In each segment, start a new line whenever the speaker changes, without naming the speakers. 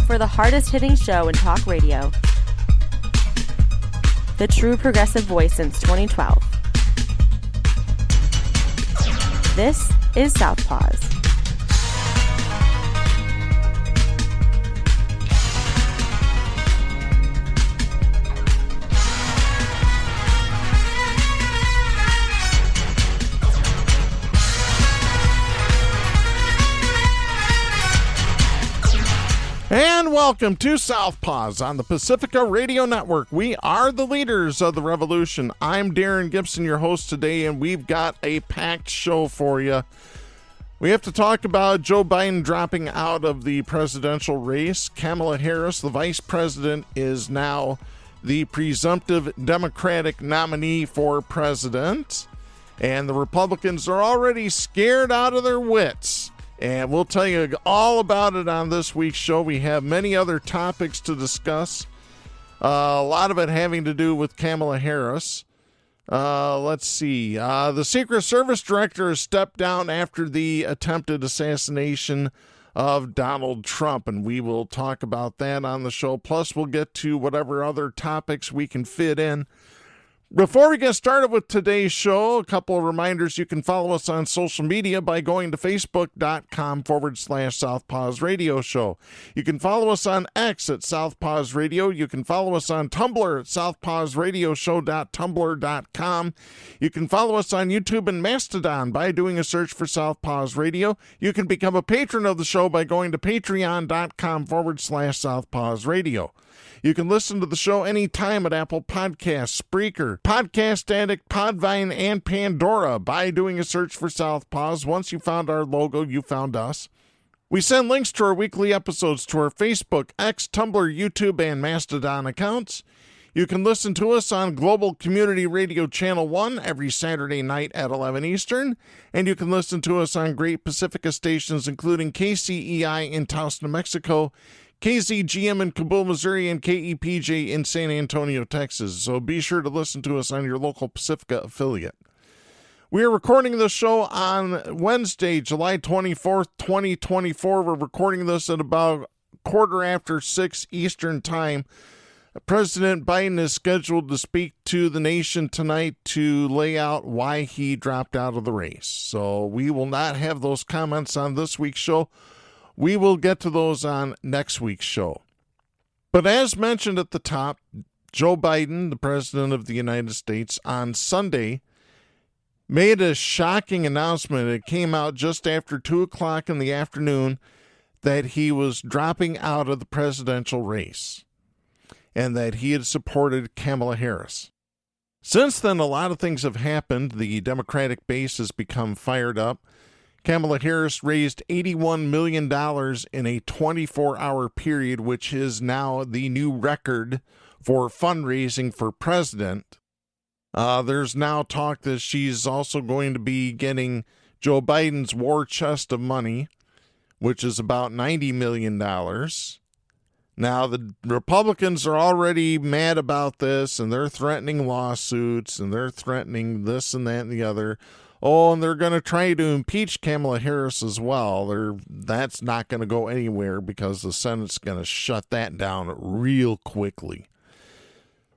for the hardest-hitting show in talk radio. The true progressive voice since 2012. This is Southpaws.
And welcome to Southpaws on the Pacifica Radio Network. We are the leaders of the revolution. I'm Darren Gibson, your host today, and we've got a packed show for you. We have to talk about Joe Biden dropping out of the presidential race. Kamala Harris, the vice president, is now the presumptive Democratic nominee for president. And the Republicans are already scared out of their wits. And we'll tell you all about it on this week's show. We have many other topics to discuss. A lot of it having to do with Kamala Harris. Let's see. The Secret Service director has stepped down after the attempted assassination of Donald Trump, and we will talk about that on the show. Plus, we'll get to whatever other topics we can fit in. Before we get started with today's show, a couple of reminders. You can follow us on social media by going to facebook.com/Southpaws Radio Show. You can follow us on X at Southpaws Radio. You can follow us on Tumblr at southpawsradioshow.tumblr.com. You can follow us on YouTube and Mastodon by doing a search for Southpaws Radio. You can become a patron of the show by going to patreon.com/Southpaws Radio. You can listen to the show anytime at Apple Podcasts, Spreaker, Podcast Addict, Podvine, and Pandora by doing a search for Southpaws. Once you found our logo, you found us. We send links to our weekly episodes to our Facebook, X, Tumblr, YouTube, and Mastodon accounts. You can listen to us on Global Community Radio Channel 1 every Saturday night at 11 Eastern. And you can listen to us on great Pacifica stations, including KCEI in Taos, New Mexico, KZGM in Kabul, Missouri, and KEPJ in San Antonio, Texas. So be sure to listen to us on your local Pacifica affiliate. We are recording this show on Wednesday, July 24th, 2024. We're recording this at about 6:15 Eastern Time. President Biden is scheduled to speak to the nation tonight to lay out why he dropped out of the race. So we will not have those comments on this week's show. We will get to those on next week's show. But as mentioned at the top, Joe Biden, the President of the United States, on Sunday made a shocking announcement. It came out just after 2 o'clock in the afternoon that he was dropping out of the presidential race and that he had supported Kamala Harris. Since then, a lot of things have happened. The Democratic base has become fired up. Kamala Harris raised $81 million in a 24-hour period, which is now the new record for fundraising for president. There's now talk that she's also going to be getting Joe Biden's war chest of money, which is about $90 million. Now, the Republicans are already mad about this, and they're threatening lawsuits, and they're threatening this and that and the other. Oh, and they're going to try to impeach Kamala Harris as well. That's not going to go anywhere because the Senate's going to shut that down real quickly.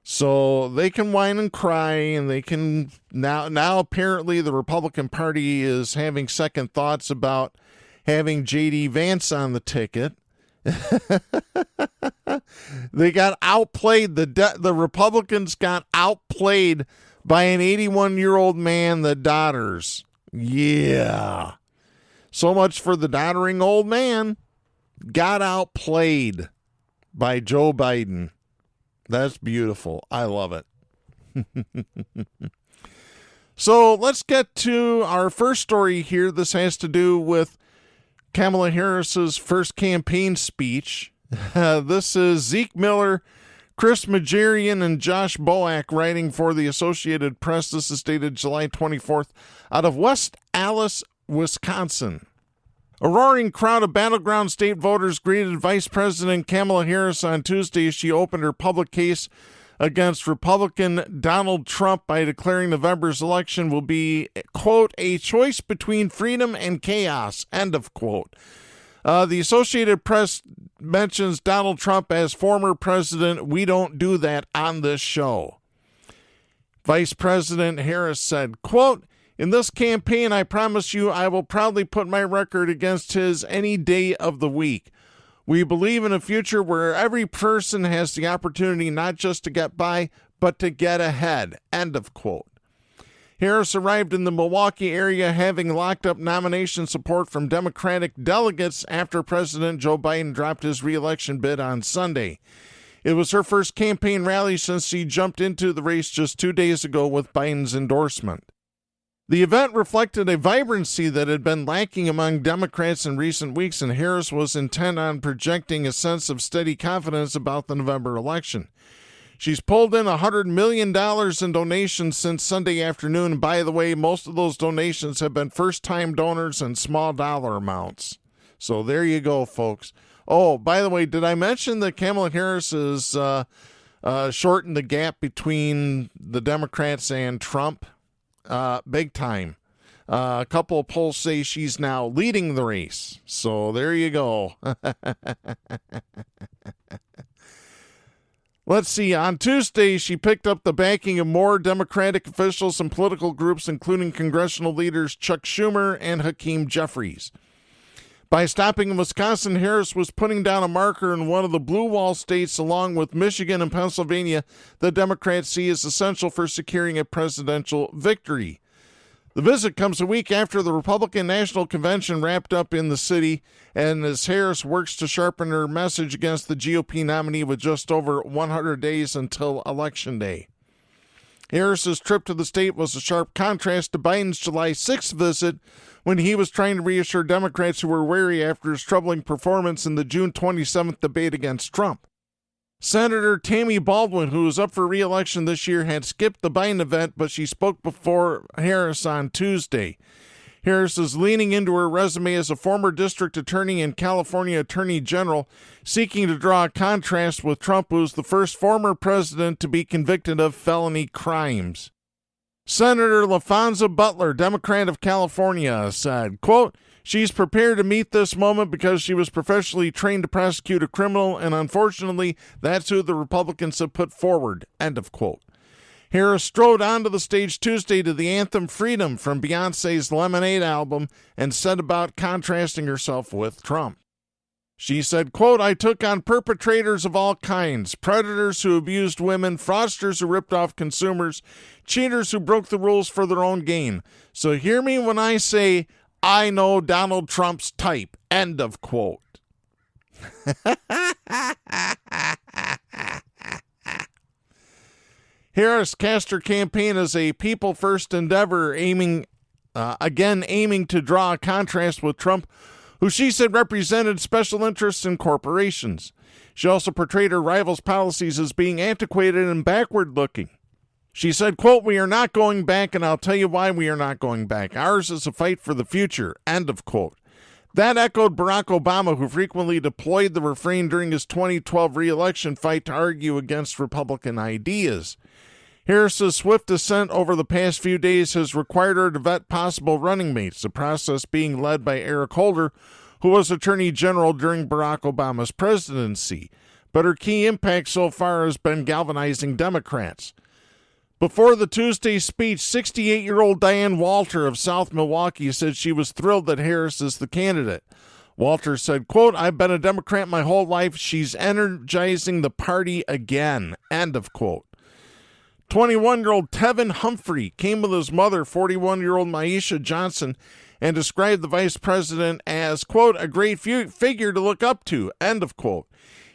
So they can whine and cry, and they can now apparently the Republican Party is having second thoughts about having J.D. Vance on the ticket. They got outplayed. The Republicans got outplayed by an 81-year-old man, the Dodders. Yeah. So much for the doddering old man. Got outplayed by Joe Biden. That's beautiful. I love it. So let's get to our first story here. This has to do with Kamala Harris's first campaign speech. This is Zeke Miller, Chris Majarian, and Josh Boak writing for the Associated Press. This is dated July 24th out of West Allis, Wisconsin. A roaring crowd of battleground state voters greeted Vice President Kamala Harris on Tuesday as she opened her public case against Republican Donald Trump by declaring November's election will be, quote, a choice between freedom and chaos, end of quote. The Associated Press mentions Donald Trump as former president. We don't do that on this show. Vice-President Harris said, quote, in this campaign, I promise you I will proudly put my record against his any day of the week. We believe in a future where every person has the opportunity not just to get by, but to get ahead. End of quote. Harris arrived in the Milwaukee area having locked up nomination support from Democratic delegates after President Joe Biden dropped his re-election bid on Sunday. It was her first campaign rally since she jumped into the race just 2 days ago with Biden's endorsement. The event reflected a vibrancy that had been lacking among Democrats in recent weeks, and Harris was intent on projecting a sense of steady confidence about the November election. She's pulled in $100 million in donations since Sunday afternoon. By the way, most of those donations have been first-time donors and small dollar amounts. So there you go, folks. Oh, by the way, did I mention that Kamala Harris is shortened the gap between the Democrats and Trump? Big time. A couple of polls say she's now leading the race. So there you go. Let's see. On Tuesday, she picked up the backing of more Democratic officials and political groups, including congressional leaders Chuck Schumer and Hakeem Jeffries. By stopping in Wisconsin, Harris was putting down a marker in one of the blue wall states, along with Michigan and Pennsylvania, the Democrats see as essential for securing a presidential victory. The visit comes a week after the Republican National Convention wrapped up in the city, and as Harris works to sharpen her message against the GOP nominee with just over 100 days until Election Day. Harris's trip to the state was a sharp contrast to Biden's July 6th visit, when he was trying to reassure Democrats who were wary after his troubling performance in the June 27th debate against Trump. Senator Tammy Baldwin, who is up for re-election this year, had skipped the Biden event, but she spoke before Harris on Tuesday. Harris is leaning into her resume as a former district attorney and California attorney general, seeking to draw a contrast with Trump, who is the first former president to be convicted of felony crimes. Senator LaFonza Butler, Democrat of California, said, quote, she's prepared to meet this moment because she was professionally trained to prosecute a criminal, and unfortunately, that's who the Republicans have put forward, end of quote. Harris strode onto the stage Tuesday to the anthem Freedom from Beyoncé's Lemonade album and set about contrasting herself with Trump. She said, quote, I took on perpetrators of all kinds, predators who abused women, fraudsters who ripped off consumers, cheaters who broke the rules for their own gain. So hear me when I say, I know Donald Trump's type, end of quote. Harris cast her campaign as a people-first endeavor, aiming to draw a contrast with Trump, who she said represented special interests and corporations. She also portrayed her rival's policies as being antiquated and backward-looking. She said, quote, we are not going back, and I'll tell you why we are not going back. Ours is a fight for the future, end of quote. That echoed Barack Obama, who frequently deployed the refrain during his 2012 re-election fight to argue against Republican ideas. Harris's swift ascent over the past few days has required her to vet possible running mates, the process being led by Eric Holder, who was Attorney General during Barack Obama's presidency. But her key impact so far has been galvanizing Democrats. Before the Tuesday speech, 68-year-old Diane Walter of South Milwaukee said she was thrilled that Harris is the candidate. Walter said, quote, I've been a Democrat my whole life. She's energizing the party again, end of quote. 21-year-old Tevin Humphrey came with his mother, 41-year-old Maisha Johnson, and described the vice president as, quote, a great figure to look up to, end of quote.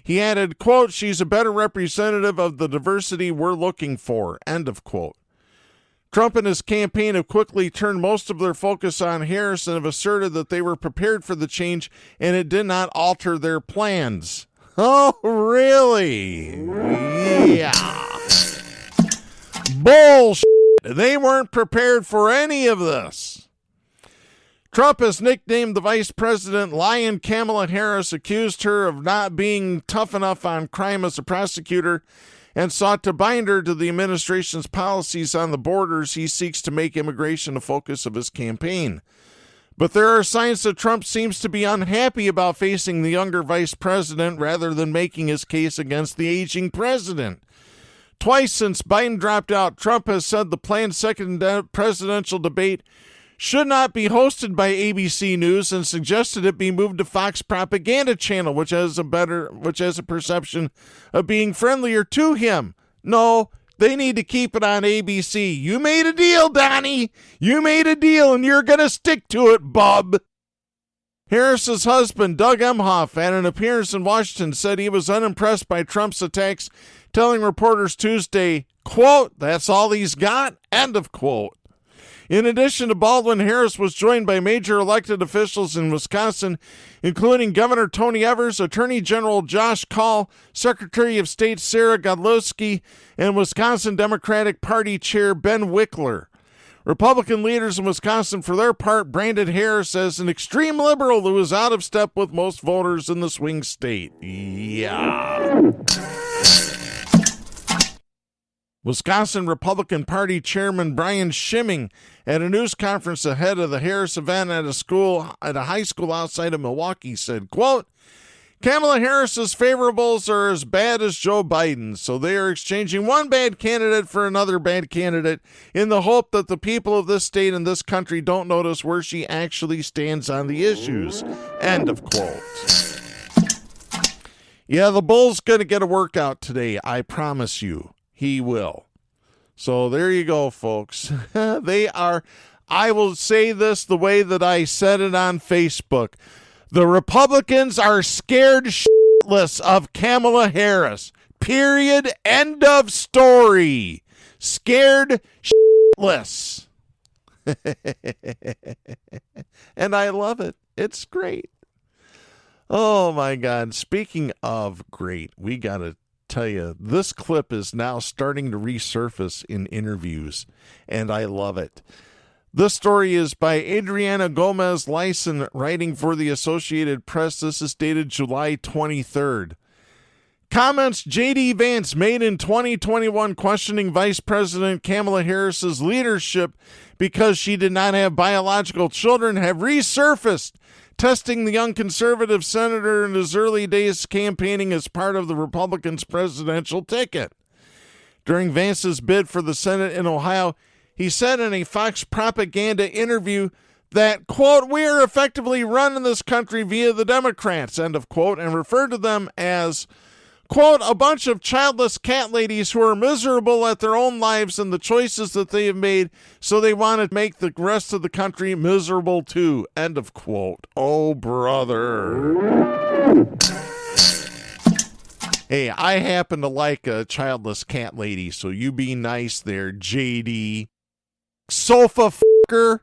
He added, quote, she's a better representative of the diversity we're looking for, end of quote. Trump and his campaign have quickly turned most of their focus on Harris and have asserted that they were prepared for the change and it did not alter their plans. Oh, really? Yeah. Bullshit. They weren't prepared for any of this. Trump has nicknamed the vice president Lion Kamala Harris, accused her of not being tough enough on crime as a prosecutor, and sought to bind her to the administration's policies on the borders he seeks to make immigration a focus of his campaign. But there are signs that Trump seems to be unhappy about facing the younger vice president rather than making his case against the aging president. Twice since Biden dropped out, Trump has said the planned second presidential debate should not be hosted by ABC News and suggested it be moved to Fox Propaganda Channel, which has a perception of being friendlier to him. No, they need to keep it on ABC. You made a deal, Donnie. You made a deal, and you're going to stick to it, bub. Harris's husband, Doug Emhoff, at an appearance in Washington, said he was unimpressed by Trump's attacks, telling reporters Tuesday, quote, "That's all he's got," end of quote. In addition to Baldwin, Harris was joined by major elected officials in Wisconsin, including Governor Tony Evers, Attorney General Josh Kaul, Secretary of State Sarah Godlewski, and Wisconsin Democratic Party Chair Ben Wickler. Republican leaders in Wisconsin, for their part, branded Harris as an extreme liberal who is out of step with most voters in the swing state. Yeah. Wisconsin Republican Party Chairman Brian Schimming at a news conference ahead of the Harris event at a high school outside of Milwaukee said, quote, "Kamala Harris's favorables are as bad as Joe Biden, so they are exchanging one bad candidate for another bad candidate in the hope that the people of this state and this country don't notice where she actually stands on the issues." End of quote. Yeah, the bull's going to get a workout today, I promise you. He will. So there you go, folks. They are, I will say this the way that I said it on Facebook. The Republicans are scared shitless of Kamala Harris. Period. End of story. Scared shitless. And I love it. It's great. Oh, my God. Speaking of great, we got to tell you, this clip is now starting to resurface in interviews, and I love it. This story is by Adriana Gomez Lyson, writing for the Associated Press. This is dated July 23rd. Comments J.D. Vance made in 2021 questioning Vice President Kamala Harris's leadership because she did not have biological children have resurfaced, testing the young conservative senator in his early days campaigning as part of the Republicans' presidential ticket. During Vance's bid for the Senate in Ohio, he said in a Fox propaganda interview that, quote, "We are effectively running this country via the Democrats," end of quote, and referred to them as, quote, "a bunch of childless cat ladies who are miserable at their own lives and the choices that they have made, so they want to make the rest of the country miserable too," end of quote. Oh, brother. Hey, I happen to like a childless cat lady, so you be nice there, JD. Sofa fucker.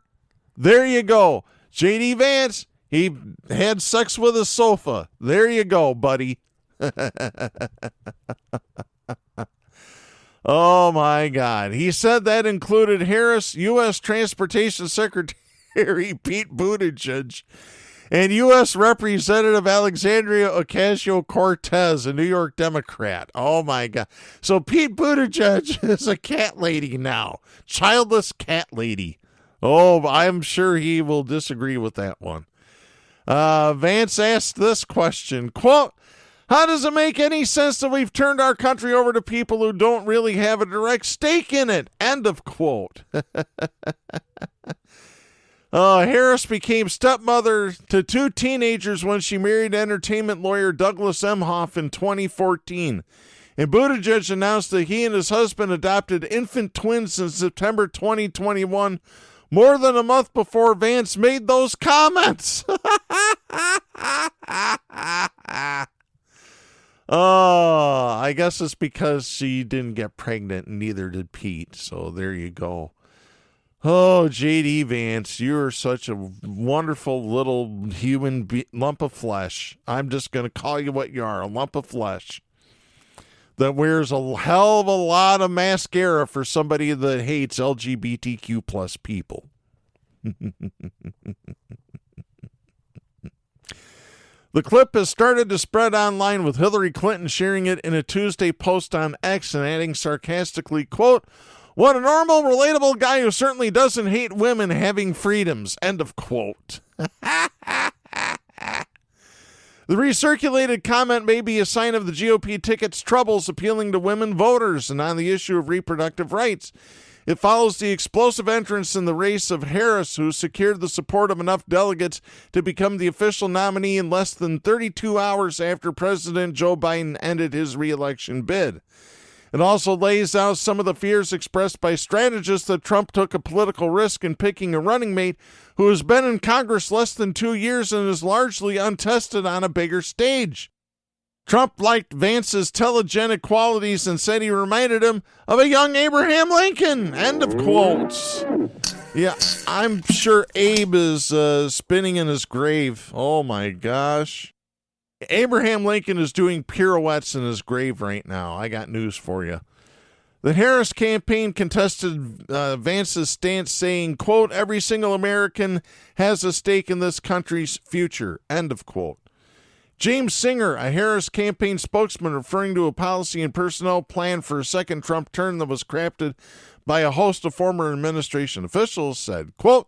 There you go. JD Vance, he had sex with a sofa. There you go, buddy. Oh, my God. He said that included Harris, U.S. Transportation Secretary Pete Buttigieg, and U.S. Representative Alexandria Ocasio-Cortez, a New York Democrat. Oh, my God. So Pete Buttigieg is a cat lady now. Childless cat lady. Oh, I'm sure he will disagree with that one. Vance asked this question, quote, "How does it make any sense that we've turned our country over to people who don't really have a direct stake in it?" End of quote. Harris became stepmother to two teenagers when she married entertainment lawyer Douglas Emhoff in 2014. And Buttigieg announced that he and his husband adopted infant twins in September 2021, more than a month before Vance made those comments. Oh, I guess it's because she didn't get pregnant, and neither did Pete. So there you go. Oh, J.D. Vance, you're such a wonderful little human lump of flesh. I'm just going to call you what you are, a lump of flesh that wears a hell of a lot of mascara for somebody that hates LGBTQ plus people. The clip has started to spread online, with Hillary Clinton sharing it in a Tuesday post on X and adding sarcastically, quote, What a normal, relatable guy who certainly doesn't hate women having freedoms. End of quote. The recirculated comment may be a sign of the GOP ticket's troubles appealing to women voters and on the issue of reproductive rights. It follows the explosive entrance in the race of Harris, who secured the support of enough delegates to become the official nominee in less than 32 hours after President Joe Biden ended his re-election bid. It also lays out some of the fears expressed by strategists that Trump took a political risk in picking a running mate who has been in Congress less than 2 years and is largely untested on a bigger stage. Trump liked Vance's telegenic qualities and said he reminded him of a young Abraham Lincoln. End of quotes. Yeah, I'm sure Abe is spinning in his grave. Oh, my gosh. Abraham Lincoln is doing pirouettes in his grave right now. I got news for you. The Harris campaign contested Vance's stance, saying, quote, every single American has a stake in this country's future, end of quote. James Singer, a Harris campaign spokesman, referring to a policy and personnel plan for a second Trump term that was crafted by a host of former administration officials, said, quote,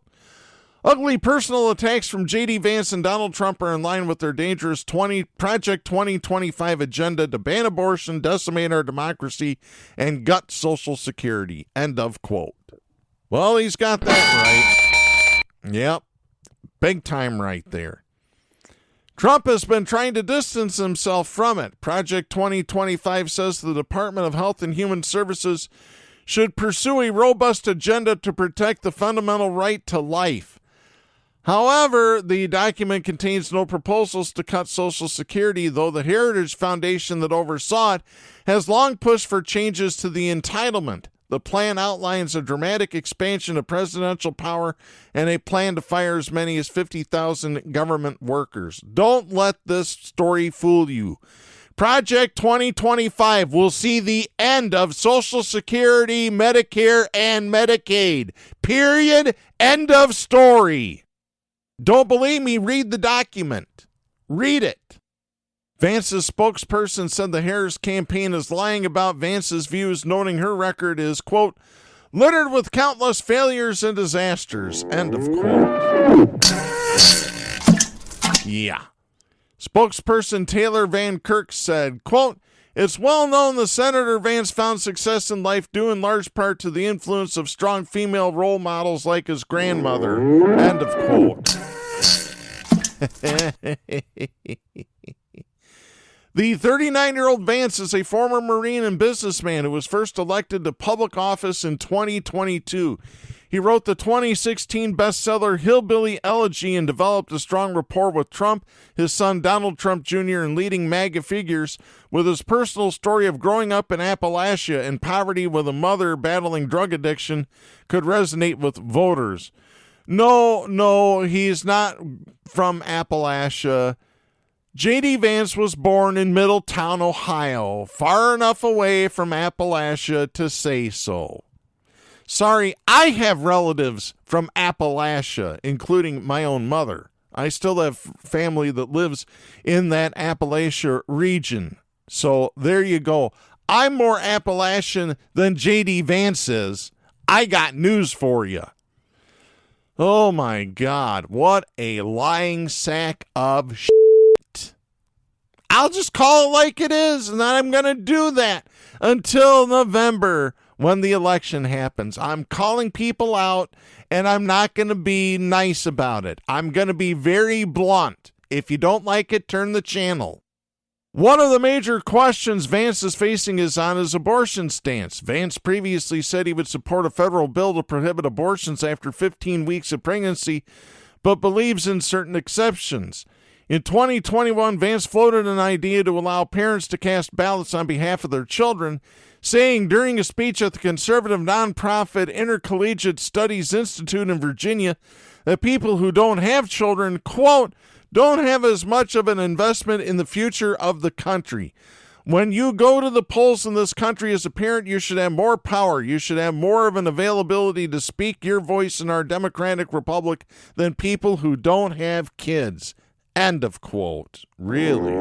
ugly personal attacks from J.D. Vance and Donald Trump are in line with their dangerous Project 2025 agenda to ban abortion, decimate our democracy, and gut Social Security. End of quote. Well, he's got that right. Yep. Big time right there. Trump has been trying to distance himself from it. Project 2025 says the Department of Health and Human Services should pursue a robust agenda to protect the fundamental right to life. However, the document contains no proposals to cut Social Security, though the Heritage Foundation that oversaw it has long pushed for changes to the entitlement. The plan outlines a dramatic expansion of presidential power and a plan to fire as many as 50,000 government workers. Don't let this story fool you. Project 2025 will see the end of Social Security, Medicare, and Medicaid. Period. End of story. Don't believe me? Read the document. Read it. Vance's spokesperson said the Harris campaign is lying about Vance's views, noting her record is, quote, littered with countless failures and disasters, end of quote. Yeah. Spokesperson Taylor Van Kirk said, quote, it's well known that Senator Vance found success in life due in large part to the influence of strong female role models like his grandmother, end of quote. The 39-year-old Vance is a former Marine and businessman who was first elected to public office in 2022. He wrote the 2016 bestseller Hillbilly Elegy and developed a strong rapport with Trump, his son Donald Trump Jr., and leading MAGA figures, with his personal story of growing up in Appalachia in poverty with a mother battling drug addiction could resonate with voters. No, he's not from Appalachia. J.D. Vance was born in Middletown, Ohio, far enough away from Appalachia to say so. Sorry, I have relatives from Appalachia, including my own mother. I still have family that lives in that Appalachia region. So there you go. I'm more Appalachian than J.D. Vance is. I got news for you. Oh, my God. What a lying sack of shit. I'll just call it like it is, and I'm going to do that until November when the election happens. I'm calling people out, and I'm not going to be nice about it. I'm going to be very blunt. If you don't like it, turn the channel. One of the major questions Vance is facing is on his abortion stance. Vance previously said he would support a federal bill to prohibit abortions after 15 weeks of pregnancy, but believes in certain exceptions. In 2021, Vance floated an idea to allow parents to cast ballots on behalf of their children, saying during a speech at the conservative nonprofit Intercollegiate Studies Institute in Virginia that people who don't have children, quote, don't have as much of an investment in the future of the country. When you go to the polls in this country as a parent, you should have more power. You should have more of an availability to speak your voice in our democratic republic than people who don't have kids. End of quote. Really?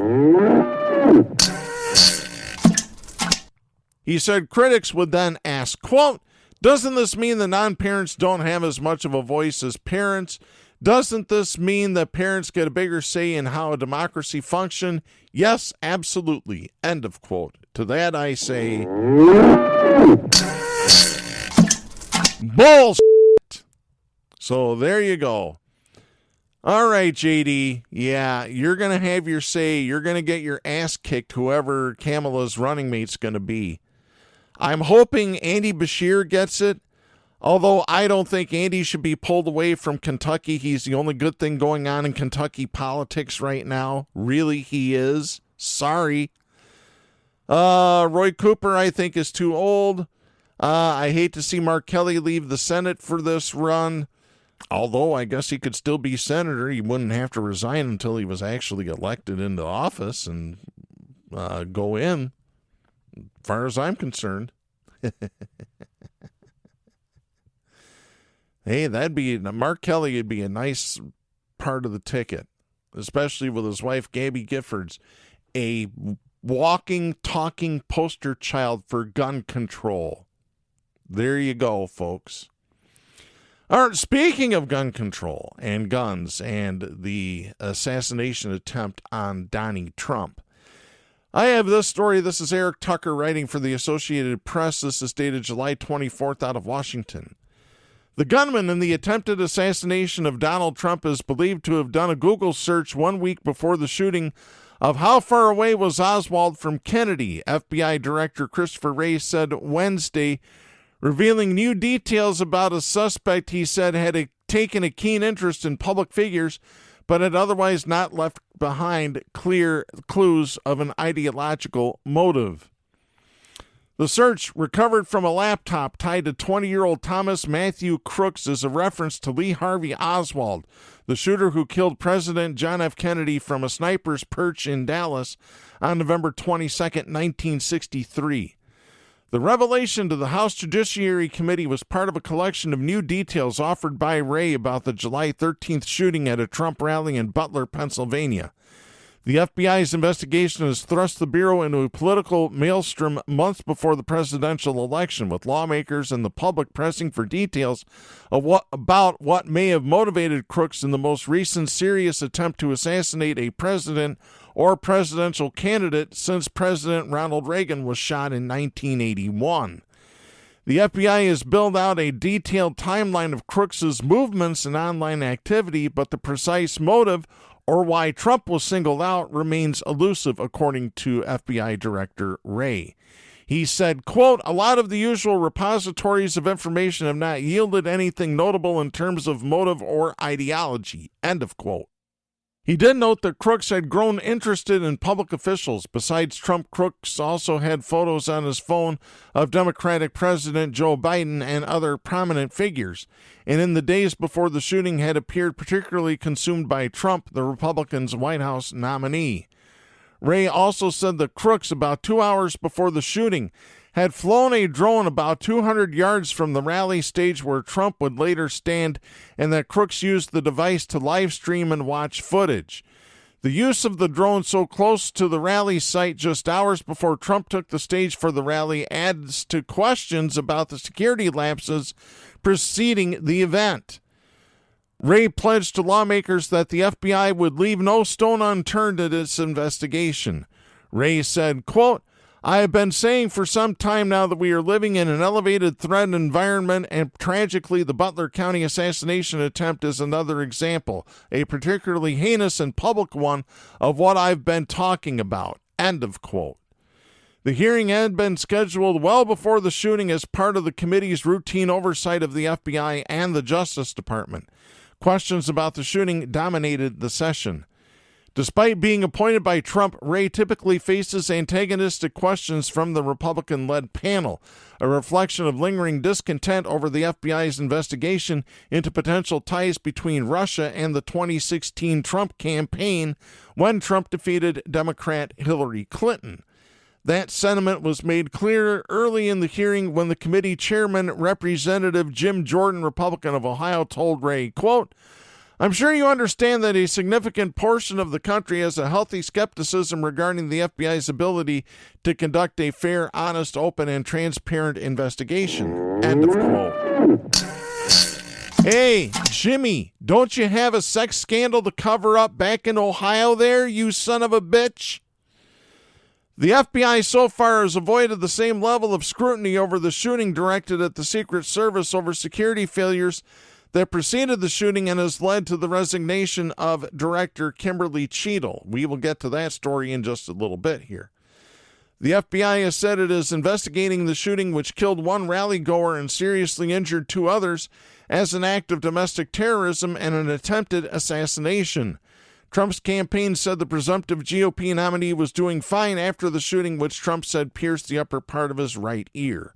He said critics would then ask, quote, Doesn't this mean that non-parents don't have as much of a voice as parents? Doesn't this mean that parents get a bigger say in how a democracy functions? Yes, absolutely. End of quote. To that I say, bullshit. So there you go. All right, JD. Yeah, you're going to have your say. You're going to get your ass kicked, whoever Kamala's running mate's going to be. I'm hoping Andy Beshear gets it, although I don't think Andy should be pulled away from Kentucky. He's the only good thing going on in Kentucky politics right now. Really, he is. Sorry. Roy Cooper, I think, is too old. I hate to see Mark Kelly leave the Senate for this run. Although I guess he could still be senator. He wouldn't have to resign until he was actually elected into office and go in, as far as I'm concerned. Hey, Mark Kelly would be a nice part of the ticket, especially with his wife, Gabby Giffords, a walking, talking poster child for gun control. There you go, folks. All right, speaking of gun control and guns and the assassination attempt on Donnie Trump, I have this story. This is Eric Tucker writing for the Associated Press. This is dated July 24th out of Washington. The gunman in the attempted assassination of Donald Trump is believed to have done a Google search 1 week before the shooting of how far away was Oswald from Kennedy, FBI Director Christopher Wray said Wednesday, revealing new details about a suspect he said had taken a keen interest in public figures, but had otherwise not left behind clear clues of an ideological motive. The search, recovered from a laptop tied to 20-year-old Thomas Matthew Crooks, is a reference to Lee Harvey Oswald, the shooter who killed President John F. Kennedy from a sniper's perch in Dallas on November 22, 1963. The revelation to the House Judiciary Committee was part of a collection of new details offered by Wray about the July 13th shooting at a Trump rally in Butler, Pennsylvania. The FBI's investigation has thrust the Bureau into a political maelstrom months before the presidential election, with lawmakers and the public pressing for details of what may have motivated Crooks in the most recent serious attempt to assassinate a president or presidential candidate since President Ronald Reagan was shot in 1981. The FBI has built out a detailed timeline of Crooks's movements and online activity, but the precise motive or why Trump was singled out remains elusive, according to FBI Director Wray. He said, quote, "A lot of the usual repositories of information have not yielded anything notable in terms of motive or ideology," end of quote. He did note that Crooks had grown interested in public officials. Besides Trump, Crooks also had photos on his phone of Democratic President Joe Biden and other prominent figures, and in the days before the shooting had appeared particularly consumed by Trump, the Republicans' White House nominee. Wray also said that Crooks, about 2 hours before the shooting, had flown a drone about 200 yards from the rally stage where Trump would later stand, and that Crooks used the device to live stream and watch footage. The use of the drone so close to the rally site just hours before Trump took the stage for the rally adds to questions about the security lapses preceding the event. Wray pledged to lawmakers that the FBI would leave no stone unturned in its investigation. Wray said, quote, "I have been saying for some time now that we are living in an elevated threat environment, and tragically the Butler County assassination attempt is another example, a particularly heinous and public one of what I've been talking about," end of quote. The hearing had been scheduled well before the shooting as part of the committee's routine oversight of the FBI and the Justice Department. Questions about the shooting dominated the session. Despite being appointed by Trump, Wray typically faces antagonistic questions from the Republican-led panel, a reflection of lingering discontent over the FBI's investigation into potential ties between Russia and the 2016 Trump campaign when Trump defeated Democrat Hillary Clinton. That sentiment was made clear early in the hearing when the committee chairman, Representative Jim Jordan, Republican of Ohio, told Wray, quote, "I'm sure you understand that a significant portion of the country has a healthy skepticism regarding the FBI's ability to conduct a fair, honest, open, and transparent investigation. End of quote. Hey, Jimmy, don't you have a sex scandal to cover up back in Ohio there, you son of a bitch? The FBI so far has avoided the same level of scrutiny over the shooting directed at the Secret Service over security failures that preceded the shooting and has led to the resignation of Director Kimberly Cheadle. We will get to that story in just a little bit here. The FBI has said it is investigating the shooting, which killed one rally-goer and seriously injured two others, as an act of domestic terrorism and an attempted assassination. Trump's campaign said the presumptive GOP nominee was doing fine after the shooting, which Trump said pierced the upper part of his right ear.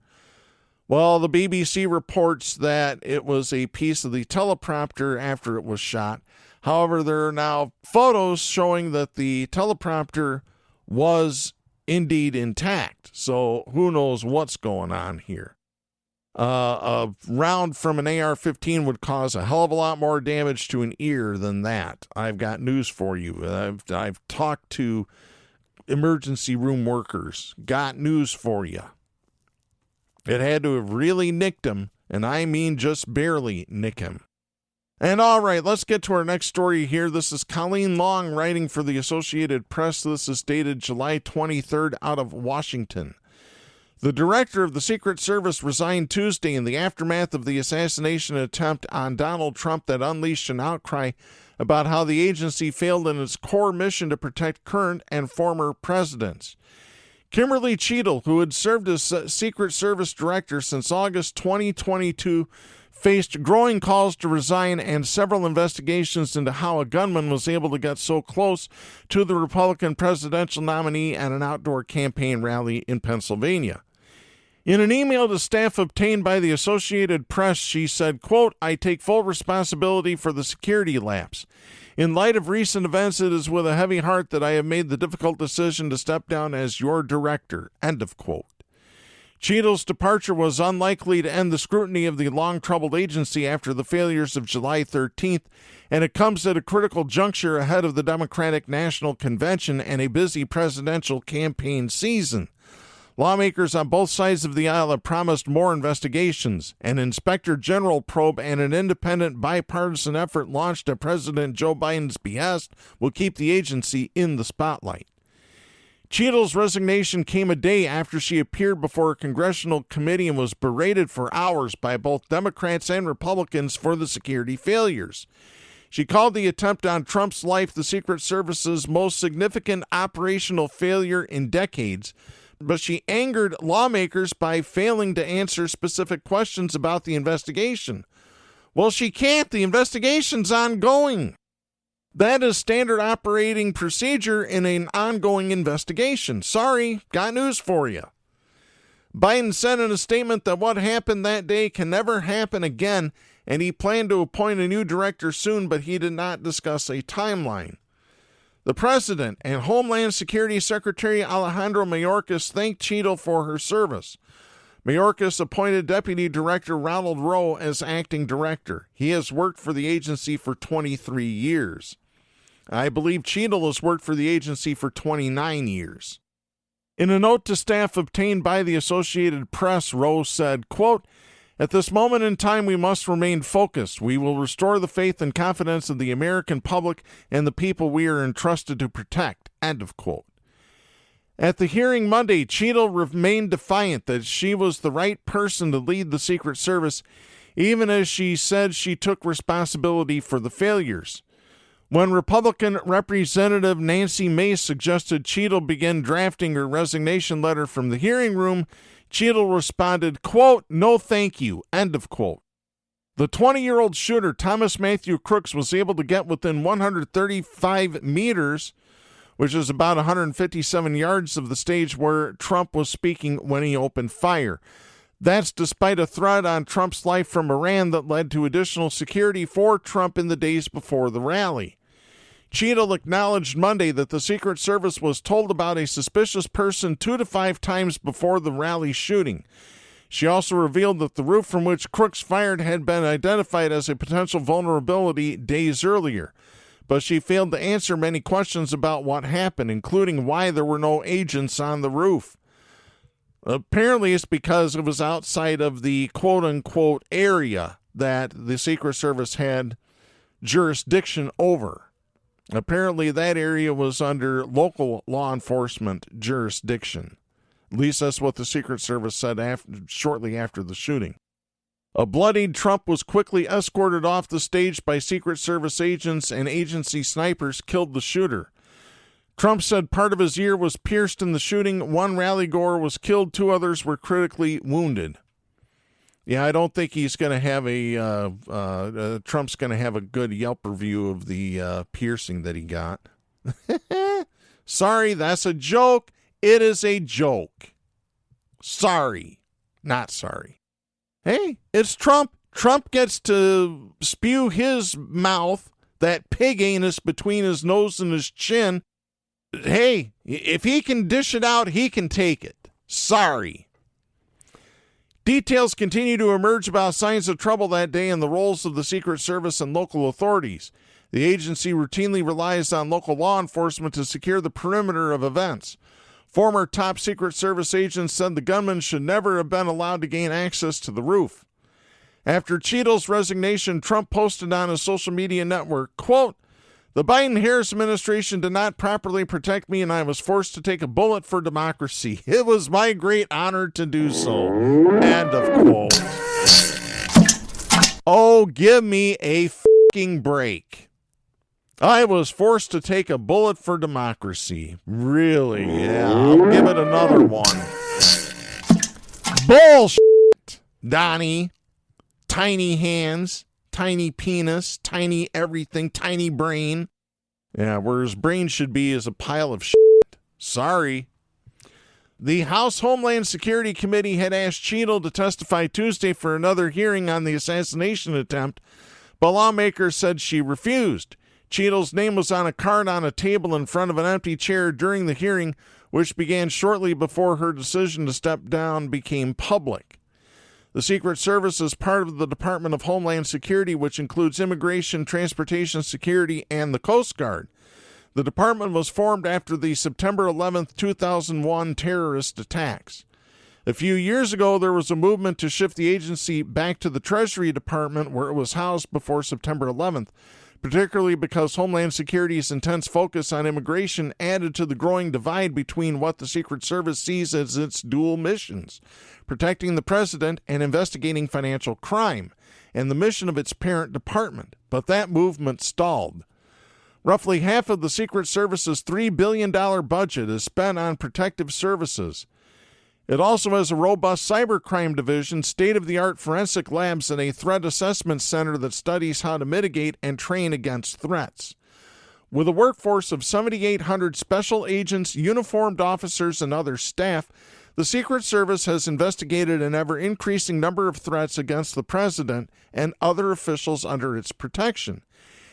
Well, the BBC reports that it was a piece of the teleprompter after it was shot. However, there are now photos showing that the teleprompter was indeed intact. So who knows what's going on here. A round from an AR-15 would cause a hell of a lot more damage to an ear than that. I've got news for you. I've talked to emergency room workers. Got news for you. It had to have really nicked him, and I mean just barely nick him. And all right, let's get to our next story here. This is Colleen Long writing for the Associated Press. This is dated July 23rd out of Washington. The director of the Secret Service resigned Tuesday in the aftermath of the assassination attempt on Donald Trump that unleashed an outcry about how the agency failed in its core mission to protect current and former presidents. Kimberly Cheadle, who had served as Secret Service director since August 2022, faced growing calls to resign and several investigations into how a gunman was able to get so close to the Republican presidential nominee at an outdoor campaign rally in Pennsylvania. In an email to staff obtained by the Associated Press, she said, quote, "I take full responsibility for the security lapse. In light of recent events, it is with a heavy heart that I have made the difficult decision to step down as your director." End of quote. Cheadle's departure was unlikely to end the scrutiny of the long-troubled agency after the failures of July 13th, and it comes at a critical juncture ahead of the Democratic National Convention and a busy presidential campaign season. Lawmakers on both sides of the aisle have promised more investigations. An inspector general probe and an independent bipartisan effort launched at President Joe Biden's behest will keep the agency in the spotlight. Cheadle's resignation came a day after she appeared before a congressional committee and was berated for hours by both Democrats and Republicans for the security failures. She called the attempt on Trump's life the Secret Service's most significant operational failure in decades, but she angered lawmakers by failing to answer specific questions about the investigation. Well, she can't. The investigation's ongoing. That is standard operating procedure in an ongoing investigation. Sorry, got news for you. Biden said in a statement that what happened that day can never happen again, and he planned to appoint a new director soon, but he did not discuss a timeline. The President and Homeland Security Secretary Alejandro Mayorkas thanked Cheadle for her service. Mayorkas appointed Deputy Director Ronald Rowe as acting director. He has worked for the agency for 23 years. I believe Cheadle has worked for the agency for 29 years. In a note to staff obtained by the Associated Press, Rowe said, quote, "At this moment in time, we must remain focused. We will restore the faith and confidence of the American public and the people we are entrusted to protect." End of quote. At the hearing Monday, Cheadle remained defiant that she was the right person to lead the Secret Service, even as she said she took responsibility for the failures. When Republican Representative Nancy Mace suggested Cheadle begin drafting her resignation letter from the hearing room, Cheadle responded, quote, "No thank you," end of quote. The 20-year-old shooter, Thomas Matthew Crooks, was able to get within 135 meters, which is about 157 yards of the stage where Trump was speaking when he opened fire. That's despite a threat on Trump's life from Iran that led to additional security for Trump in the days before the rally. Cheadle acknowledged Monday that the Secret Service was told about a suspicious person 2 to 5 times before the rally shooting. She also revealed that the roof from which Crooks fired had been identified as a potential vulnerability days earlier, but she failed to answer many questions about what happened, including why there were no agents on the roof. Apparently it's because it was outside of the quote-unquote area that the Secret Service had jurisdiction over. Apparently that area was under local law enforcement jurisdiction. At least that's what the Secret Service said shortly after the shooting. A bloodied Trump was quickly escorted off the stage by Secret Service agents, and agency snipers killed the shooter. Trump said part of his ear was pierced in the shooting. One rally-goer was killed. 2 others were critically wounded. Yeah, I don't think he's going to have Trump's going to have a good Yelp review of the piercing that he got. Sorry, that's a joke. It is a joke. Sorry. Not sorry. Hey, it's Trump. Trump gets to spew his mouth, that pig anus between his nose and his chin. Hey, if he can dish it out, he can take it. Sorry. Details continue to emerge about signs of trouble that day and the roles of the Secret Service and local authorities. The agency routinely relies on local law enforcement to secure the perimeter of events. Former top Secret Service agents said the gunman should never have been allowed to gain access to the roof. After Cheadle's resignation, Trump posted on his social media network, quote, "The Biden-Harris administration did not properly protect me, and I was forced to take a bullet for democracy. It was my great honor to do so." End of quote. Oh, give me a fucking break. I was forced to take a bullet for democracy. Really? Yeah, I'll give it another one. Bullshit, Donnie. Tiny hands, tiny penis, tiny everything, tiny brain. Yeah, where his brain should be is a pile of shit. Sorry. The House Homeland Security Committee had asked Cheadle to testify Tuesday for another hearing on the assassination attempt, but lawmakers said she refused. Cheadle's name was on a card on a table in front of an empty chair during the hearing, which began shortly before her decision to step down became public. The Secret Service is part of the Department of Homeland Security, which includes Immigration, Transportation Security, and the Coast Guard. The department was formed after the September 11, 2001 terrorist attacks. A few years ago, there was a movement to shift the agency back to the Treasury Department, where it was housed before September 11th, particularly because Homeland Security's intense focus on immigration added to the growing divide between what the Secret Service sees as its dual missions, protecting the president and investigating financial crime, and the mission of its parent department. But that movement stalled. Roughly half of the Secret Service's $3 billion budget is spent on protective services. It also has a robust cybercrime division, state-of-the-art forensic labs, and a threat assessment center that studies how to mitigate and train against threats. With a workforce of 7,800 special agents, uniformed officers, and other staff, the Secret Service has investigated an ever-increasing number of threats against the president and other officials under its protection.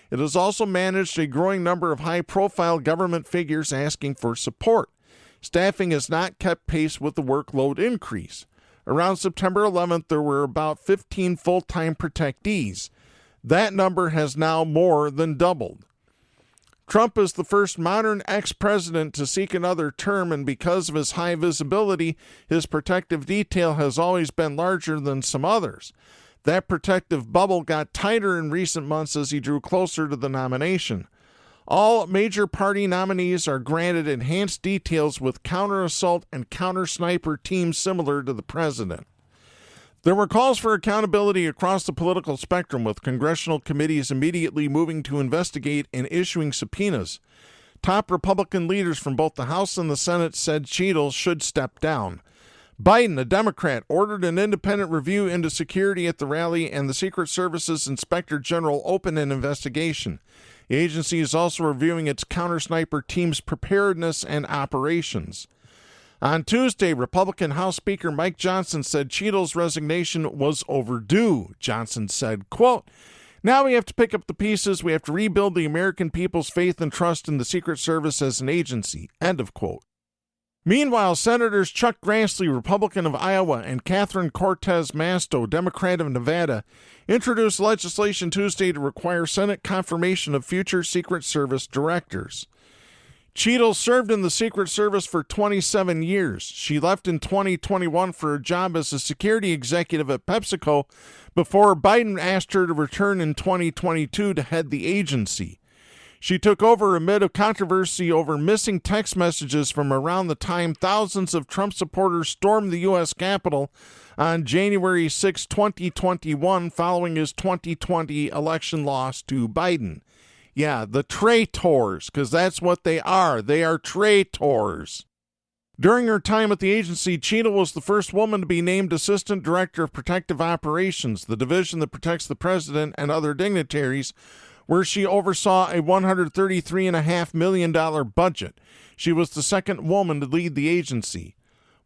It has also managed a growing number of high-profile government figures asking for support. Staffing has not kept pace with the workload increase. Around September 11th, there were about 15 full-time protectees. That number has now more than doubled. Trump is the first modern ex-president to seek another term, and because of his high visibility, his protective detail has always been larger than some others. That protective bubble got tighter in recent months as he drew closer to the nomination. All major party nominees are granted enhanced details with counter-assault and counter-sniper teams similar to the president. There were calls for accountability across the political spectrum, with congressional committees immediately moving to investigate and issuing subpoenas. Top Republican leaders from both the House and the Senate said Cheadle should step down. Biden, a Democrat, ordered an independent review into security at the rally, and the Secret Service's Inspector General opened an investigation. The agency is also reviewing its counter-sniper team's preparedness and operations. On Tuesday, Republican House Speaker Mike Johnson said Cheadle's resignation was overdue. Johnson said, quote, "Now we have to pick up the pieces. We have to rebuild the American people's faith and trust in the Secret Service as an agency." End of quote. Meanwhile, Senators Chuck Grassley, Republican of Iowa, and Catherine Cortez Masto, Democrat of Nevada, introduced legislation Tuesday to require Senate confirmation of future Secret Service directors. Cheadle served in the Secret Service for 27 years. She left in 2021 for a job as a security executive at PepsiCo before Biden asked her to return in 2022 to head the agency. She took over amid a controversy over missing text messages from around the time thousands of Trump supporters stormed the U.S. Capitol on January 6, 2021, following his 2020 election loss to Biden. Yeah, the traitors, because that's what they are. They are traitors. During her time at the agency, Cheadle was the first woman to be named Assistant Director of Protective Operations, the division that protects the president and other dignitaries, where she oversaw a $133.5 million budget. She was the second woman to lead the agency.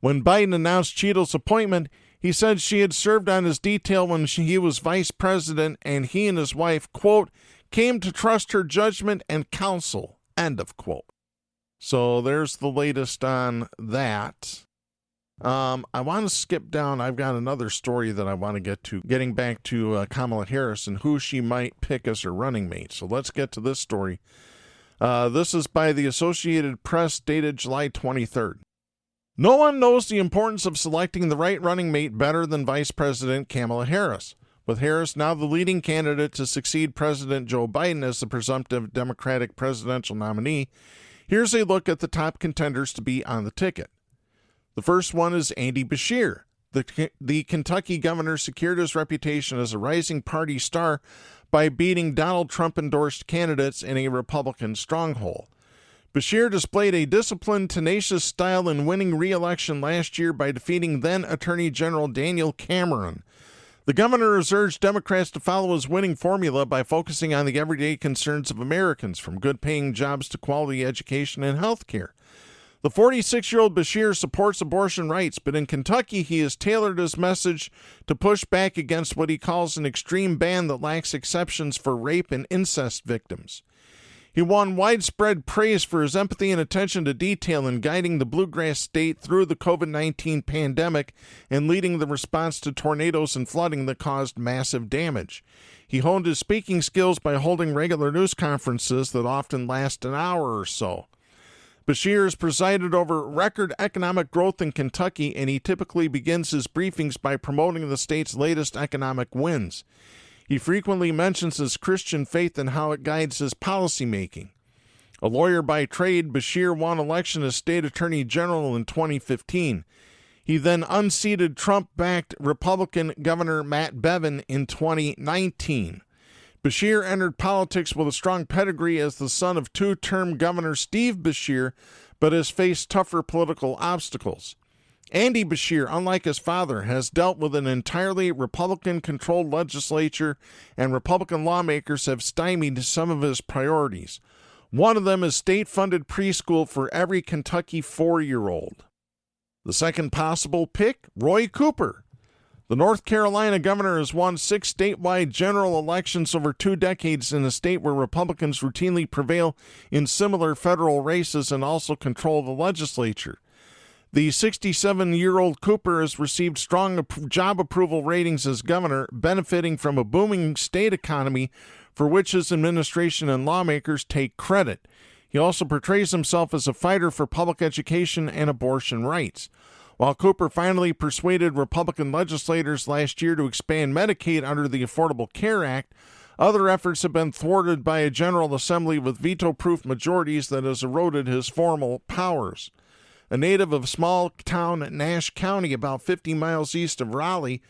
When Biden announced Cheadle's appointment, he said she had served on his detail when he was vice president, and he and his wife, quote, came to trust her judgment and counsel, end of quote. So there's the latest on that. I want to skip down. I've got another story that I want to get to, getting back to Kamala Harris and who she might pick as her running mate. So let's get to this story. This is by the Associated Press, dated July 23rd. No one knows the importance of selecting the right running mate better than Vice President Kamala Harris. With Harris now the leading candidate to succeed President Joe Biden as the presumptive Democratic presidential nominee, here's a look at the top contenders to be on the ticket. The first one is Andy Beshear. The Kentucky governor secured his reputation as a rising party star by beating Donald Trump-endorsed candidates in a Republican stronghold. Beshear displayed a disciplined, tenacious style in winning re-election last year by defeating then-Attorney General Daniel Cameron. The governor has urged Democrats to follow his winning formula by focusing on the everyday concerns of Americans, from good-paying jobs to quality education and health care. The 46-year-old Beshear supports abortion rights, but in Kentucky he has tailored his message to push back against what he calls an extreme ban that lacks exceptions for rape and incest victims. He won widespread praise for his empathy and attention to detail in guiding the bluegrass state through the COVID-19 pandemic and leading the response to tornadoes and flooding that caused massive damage. He honed his speaking skills by holding regular news conferences that often last an hour or so. Beshear has presided over record economic growth in Kentucky, and he typically begins his briefings by promoting the state's latest economic wins. He frequently mentions his Christian faith and how it guides his policymaking. A lawyer by trade, Beshear won election as state attorney general in 2015. He then unseated Trump-backed Republican Governor Matt Bevin in 2019. Beshear entered politics with a strong pedigree as the son of two-term Governor Steve Beshear, but has faced tougher political obstacles. Andy Beshear, unlike his father, has dealt with an entirely Republican-controlled legislature, and Republican lawmakers have stymied some of his priorities. One of them is state-funded preschool for every Kentucky 4-year-old. The second possible pick, Roy Cooper. The North Carolina governor has won 6 statewide general elections over 2 decades in a state where Republicans routinely prevail in similar federal races and also control the legislature. The 67-year-old Cooper has received strong job approval ratings as governor, benefiting from a booming state economy for which his administration and lawmakers take credit. He also portrays himself as a fighter for public education and abortion rights. While Cooper finally persuaded Republican legislators last year to expand Medicaid under the Affordable Care Act, other efforts have been thwarted by a General Assembly with veto-proof majorities that has eroded his formal powers. A native of small-town Nash County, about 50 miles east of Raleigh,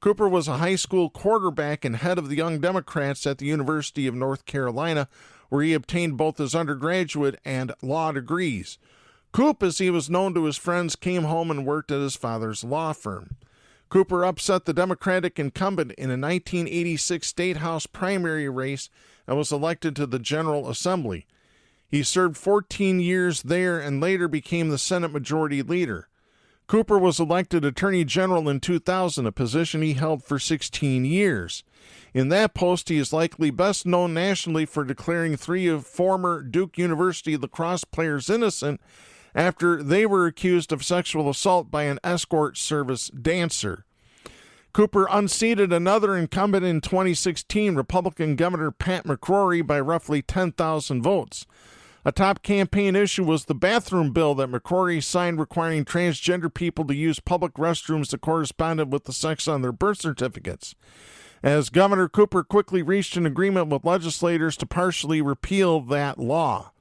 Cooper was a high school quarterback and head of the Young Democrats at the University of North Carolina, where he obtained both his undergraduate and law degrees. Coop, as he was known to his friends, came home and worked at his father's law firm. Cooper upset the Democratic incumbent in a 1986 State House primary race and was elected to the General Assembly. He served 14 years there and later became the Senate Majority Leader. Cooper was elected Attorney General in 2000, a position he held for 16 years. In that post, he is likely best known nationally for declaring 3 of former Duke University lacrosse players innocent after they were accused of sexual assault by an escort service dancer. Cooper unseated another incumbent in 2016, Republican Governor Pat McCrory, by roughly 10,000 votes. A top campaign issue was the bathroom bill that McCrory signed requiring transgender people to use public restrooms that corresponded with the sex on their birth certificates, as Governor Cooper quickly reached an agreement with legislators to partially repeal that law.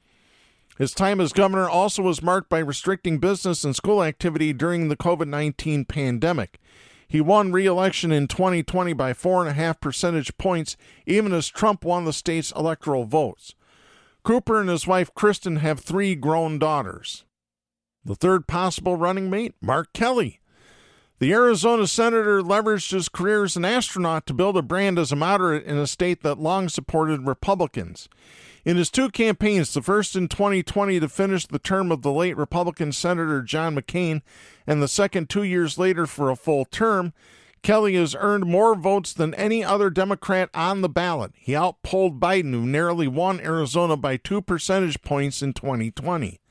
His time as governor also was marked by restricting business and school activity during the COVID-19 pandemic. He won re-election in 2020 by 4.5 percentage points, even as Trump won the state's electoral votes. Cooper and his wife Kristen have 3 grown daughters. The third possible running mate, Mark Kelly. The Arizona senator leveraged his career as an astronaut to build a brand as a moderate in a state that long supported Republicans. In his 2 campaigns, the first in 2020 to finish the term of the late Republican Senator John McCain, and the second 2 years later for a full term, Kelly has earned more votes than any other Democrat on the ballot. He outpolled Biden, who narrowly won Arizona by 2 percentage points in 2020.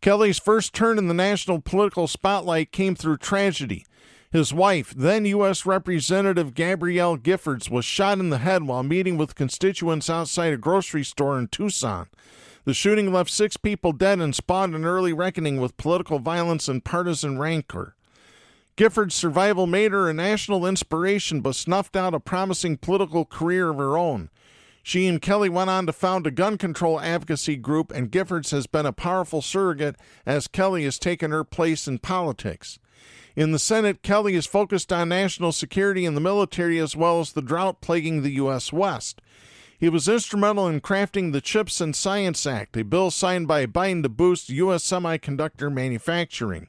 Kelly's first turn in the national political spotlight came through tragedy. His wife, then U.S. Representative Gabrielle Giffords, was shot in the head while meeting with constituents outside a grocery store in Tucson. The shooting left 6 people dead and spawned an early reckoning with political violence and partisan rancor. Giffords' survival made her a national inspiration, but snuffed out a promising political career of her own. She and Kelly went on to found a gun control advocacy group, and Giffords has been a powerful surrogate as Kelly has taken her place in politics. In the Senate, Kelly is focused on national security and the military, as well as the drought plaguing the U.S. West. He was instrumental in crafting the CHIPS and Science Act, a bill signed by Biden to boost U.S. semiconductor manufacturing.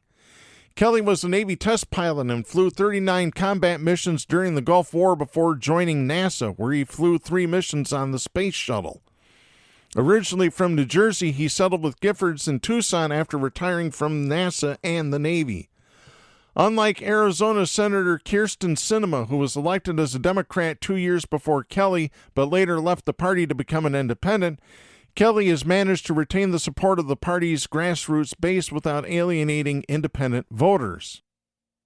Kelly was a Navy test pilot and flew 39 combat missions during the Gulf War before joining NASA, where he flew 3 missions on the space shuttle. Originally from New Jersey, he settled with Giffords in Tucson after retiring from NASA and the Navy. Unlike Arizona Senator Kyrsten Sinema, who was elected as a Democrat 2 years before Kelly, but later left the party to become an independent, Kelly has managed to retain the support of the party's grassroots base without alienating independent voters.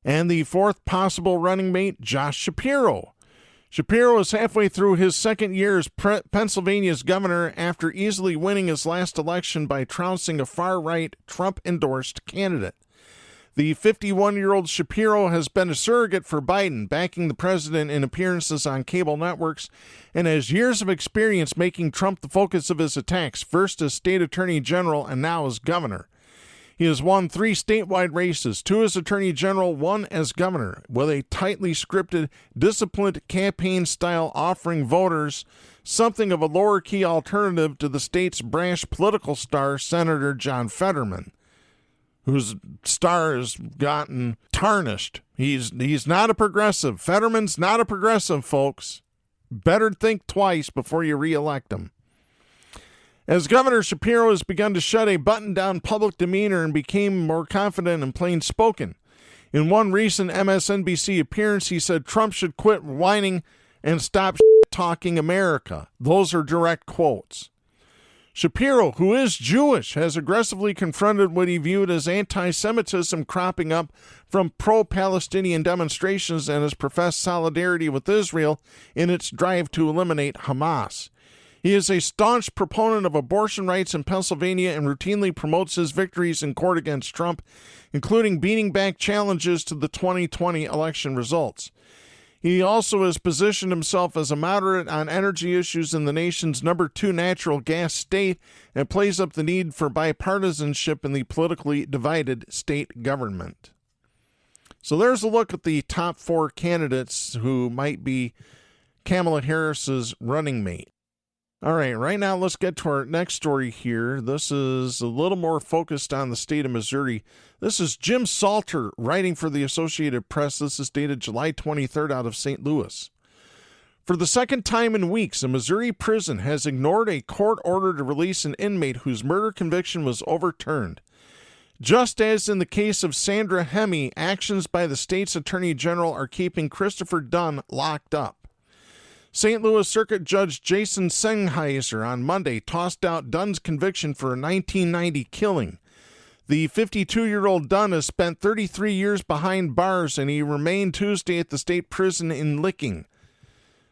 And the fourth possible running mate, Josh Shapiro. Shapiro is halfway through his second year as Pennsylvania's governor after easily winning his last election by trouncing a far-right Trump-endorsed candidate. The 51-year-old Shapiro has been a surrogate for Biden, backing the president in appearances on cable networks, and has years of experience making Trump the focus of his attacks, first as state attorney general and now as governor. He has won 3 statewide races, 2 as attorney general, 1 as governor, with a tightly scripted, disciplined campaign style offering voters something of a lower-key alternative to the state's brash political star, Senator John Fetterman, whose star has gotten tarnished. He's not a progressive. Fetterman's not a progressive, folks. Better think twice before you reelect him. As governor, Shapiro has begun to shed a button-down public demeanor and became more confident and plain-spoken. In one recent MSNBC appearance, he said Trump should quit whining and stop talking America. Those are direct quotes. Shapiro, who is Jewish, has aggressively confronted what he viewed as anti-Semitism cropping up from pro-Palestinian demonstrations and has professed solidarity with Israel in its drive to eliminate Hamas. He is a staunch proponent of abortion rights in Pennsylvania and routinely promotes his victories in court against Trump, including beating back challenges to the 2020 election results. He also has positioned himself as a moderate on energy issues in the nation's number 2 natural gas state and plays up the need for bipartisanship in the politically divided state government. So there's a look at the top 4 candidates who might be Kamala Harris's running mate. All right now let's get to our next story here. This is a little more focused on the state of Missouri. This is Jim Salter writing for the Associated Press. This is dated July 23rd out of St. Louis. For the second time in weeks, a Missouri prison has ignored a court order to release an inmate whose murder conviction was overturned. Just as in the case of Sandra Hemme, actions by the state's attorney general are keeping Christopher Dunn locked up. St. Louis Circuit Judge Jason Sennheiser on Monday tossed out Dunn's conviction for a 1990 killing. The 52-year-old Dunn has spent 33 years behind bars, and he remained Tuesday at the state prison in Licking.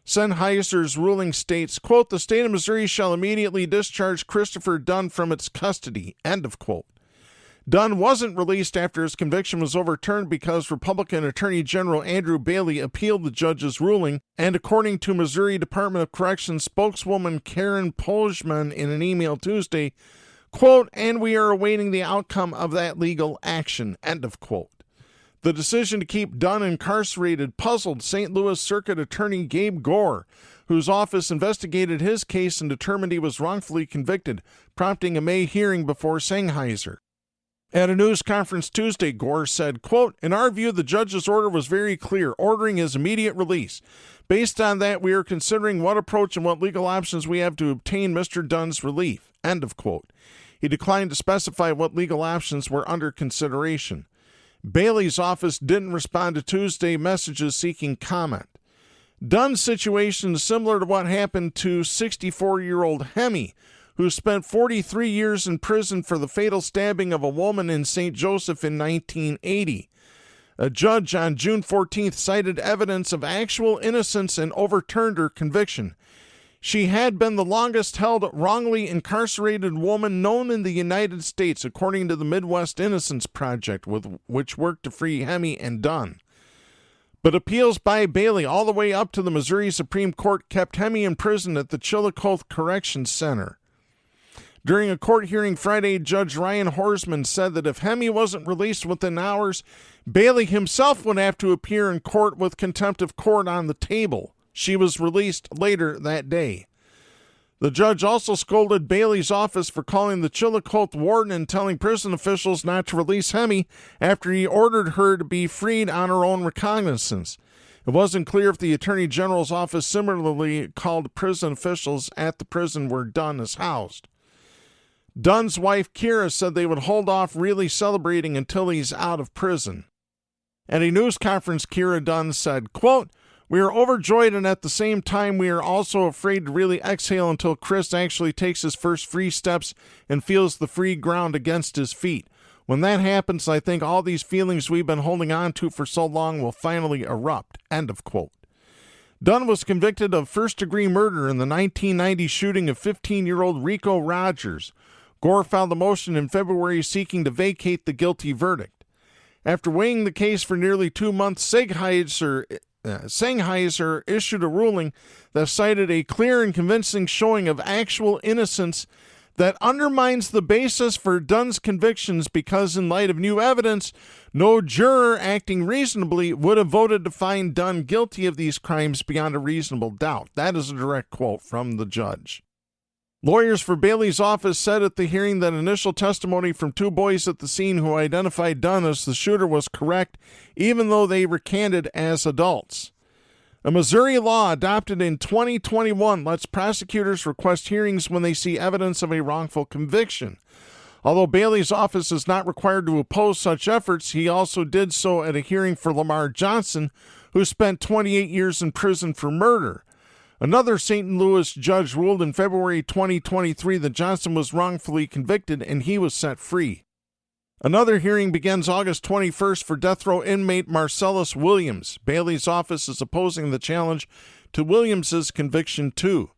Sennheiser's ruling states, quote, the state of Missouri shall immediately discharge Christopher Dunn from its custody, end of quote. Dunn wasn't released after his conviction was overturned because Republican Attorney General Andrew Bailey appealed the judge's ruling, and according to Missouri Department of Corrections spokeswoman Karen Polzman in an email Tuesday, quote, and we are awaiting the outcome of that legal action, end of quote. The decision to keep Dunn incarcerated puzzled St. Louis Circuit Attorney Gabe Gore, whose office investigated his case and determined he was wrongfully convicted, prompting a May hearing before Sennheiser. At a news conference Tuesday, Gore said, quote, in our view, the judge's order was very clear, ordering his immediate release. Based on that, we are considering what approach and what legal options we have to obtain Mr. Dunn's relief, end of quote. He declined to specify what legal options were under consideration. Bailey's office didn't respond to Tuesday messages seeking comment. Dunn's situation is similar to what happened to 64-year-old Hemi, who spent 43 years in prison for the fatal stabbing of a woman in St. Joseph in 1980. A judge on June 14th cited evidence of actual innocence and overturned her conviction. She had been the longest-held wrongly incarcerated woman known in the United States, according to the Midwest Innocence Project, which worked to free Hemi and Dunn. But appeals by Bailey all the way up to the Missouri Supreme Court kept Hemi in prison at the Chillicothe Corrections Center. During a court hearing Friday, Judge Ryan Horsman said that if Hemi wasn't released within hours, Bailey himself would have to appear in court with contempt of court on the table. She was released later that day. The judge also scolded Bailey's office for calling the Chillicothe warden and telling prison officials not to release Hemi after he ordered her to be freed on her own recognizance. It wasn't clear if the Attorney General's office similarly called prison officials at the prison where Dunn is housed. Dunn's wife, Kira, said they would hold off really celebrating until he's out of prison. At a news conference, Kira Dunn said, quote, we are overjoyed and at the same time we are also afraid to really exhale until Chris actually takes his first free steps and feels the free ground against his feet. When that happens, I think all these feelings we've been holding on to for so long will finally erupt, end of quote. Dunn was convicted of first-degree murder in the 1990 shooting of 15-year-old Rico Rogers. Gore filed a motion in February seeking to vacate the guilty verdict. After weighing the case for nearly 2 months, Sennheiser issued a ruling that cited a clear and convincing showing of actual innocence that undermines the basis for Dunn's convictions because, in light of new evidence, no juror acting reasonably would have voted to find Dunn guilty of these crimes beyond a reasonable doubt. That is a direct quote from the judge. Lawyers for Bailey's office said at the hearing that initial testimony from 2 boys at the scene who identified Dunn as the shooter was correct, even though they recanted as adults. A Missouri law adopted in 2021 lets prosecutors request hearings when they see evidence of a wrongful conviction. Although Bailey's office is not required to oppose such efforts, he also did so at a hearing for Lamar Johnson, who spent 28 years in prison for murder. Another St. Louis judge ruled in February 2023 that Johnson was wrongfully convicted and he was set free. Another hearing begins August 21st for death row inmate Marcellus Williams. Bailey's office is opposing the challenge to Williams's conviction too.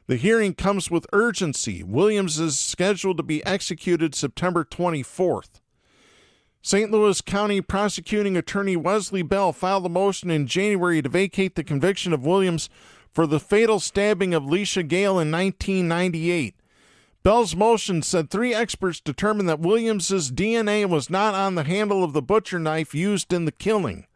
The hearing comes with urgency. Williams is scheduled to be executed September 24th. St. Louis County Prosecuting Attorney Wesley Bell filed a motion in January to vacate the conviction of Williams for the fatal stabbing of Leisha Gale in 1998. Bell's motion said 3 experts determined that Williams's DNA was not on the handle of the butcher knife used in the killing.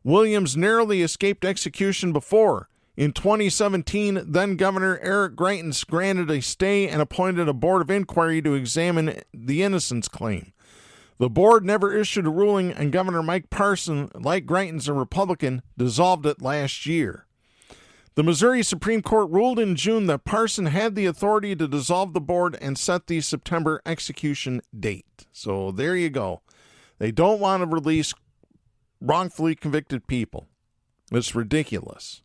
Williams narrowly escaped execution before. In 2017, then-Governor Eric Greitens granted a stay and appointed a board of inquiry to examine the innocence claim. The board never issued a ruling, and Governor Mike Parson, like Greitens, a Republican, dissolved it last year. The Missouri Supreme Court ruled in June that Parson had the authority to dissolve the board and set the September execution date. So there you go. They don't want to release wrongfully convicted people. It's ridiculous.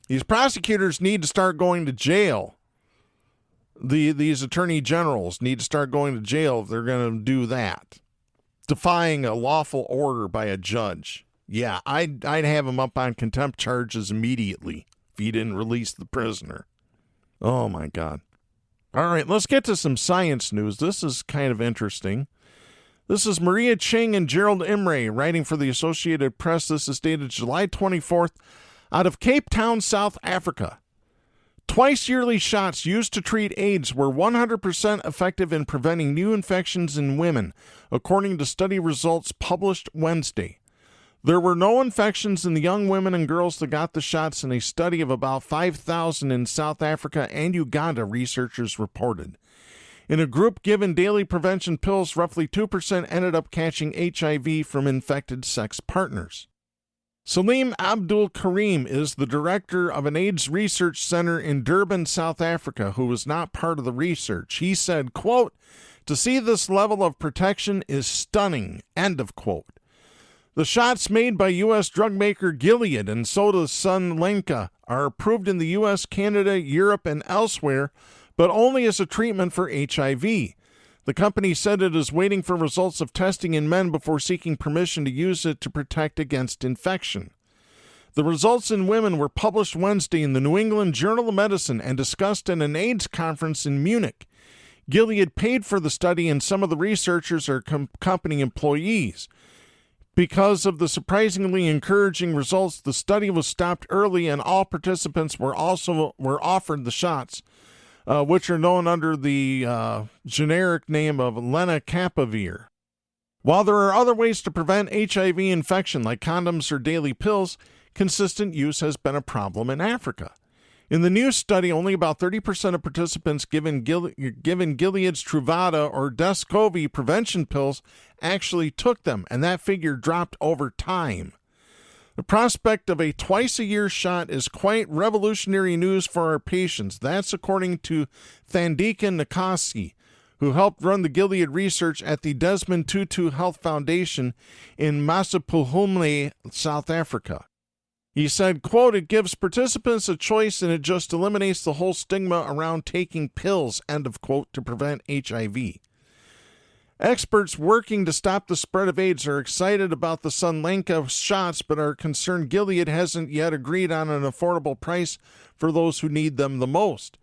These prosecutors need to start going to jail. These attorney generals need to start going to jail if they're going to do that. Defying a lawful order by a judge. Yeah, I'd have them up on contempt charges immediately if he didn't release the prisoner. Oh, my God. All right, let's get to some science news. This is kind of interesting. This is Maria Ching and Gerald Imre writing for the Associated Press. This is dated July 24th out of Cape Town, South Africa. Twice-yearly shots used to treat AIDS were 100% effective in preventing new infections in women, according to study results published Wednesday. There were no infections in the young women and girls that got the shots in a study of about 5,000 in South Africa and Uganda, researchers reported. In a group given daily prevention pills, roughly 2% ended up catching HIV from infected sex partners. Salim Abdul Karim is the director of an AIDS research center in Durban, South Africa, who was not part of the research. He said, quote, "To see this level of protection is stunning," end of quote. The shots made by U.S. drug maker Gilead and so does Sunlenca are approved in the U.S., Canada, Europe, and elsewhere, but only as a treatment for HIV. The company said it is waiting for results of testing in men before seeking permission to use it to protect against infection. The results in women were published Wednesday in the New England Journal of Medicine and discussed at an AIDS conference in Munich. Gilead paid for the study, and some of the researchers are company employees. Because of the surprisingly encouraging results, the study was stopped early, and all participants were offered the shots, which are known under the generic name of lenacapavir. While there are other ways to prevent HIV infection, like condoms or daily pills, consistent use has been a problem in Africa. In the new study, only about 30% of participants given Gilead's Truvada or Descovy prevention pills actually took them, and that figure dropped over time. The prospect of a twice-a-year shot is quite revolutionary news for our patients. That's according to Thandika Nakasi, who helped run the Gilead research at the Desmond Tutu Health Foundation in Massapohumle, South Africa. He said, quote, "It gives participants a choice and it just eliminates the whole stigma around taking pills," end of quote, to prevent HIV. Experts working to stop the spread of AIDS are excited about the Sunlenca shots, but are concerned Gilead hasn't yet agreed on an affordable price for those who need them the most.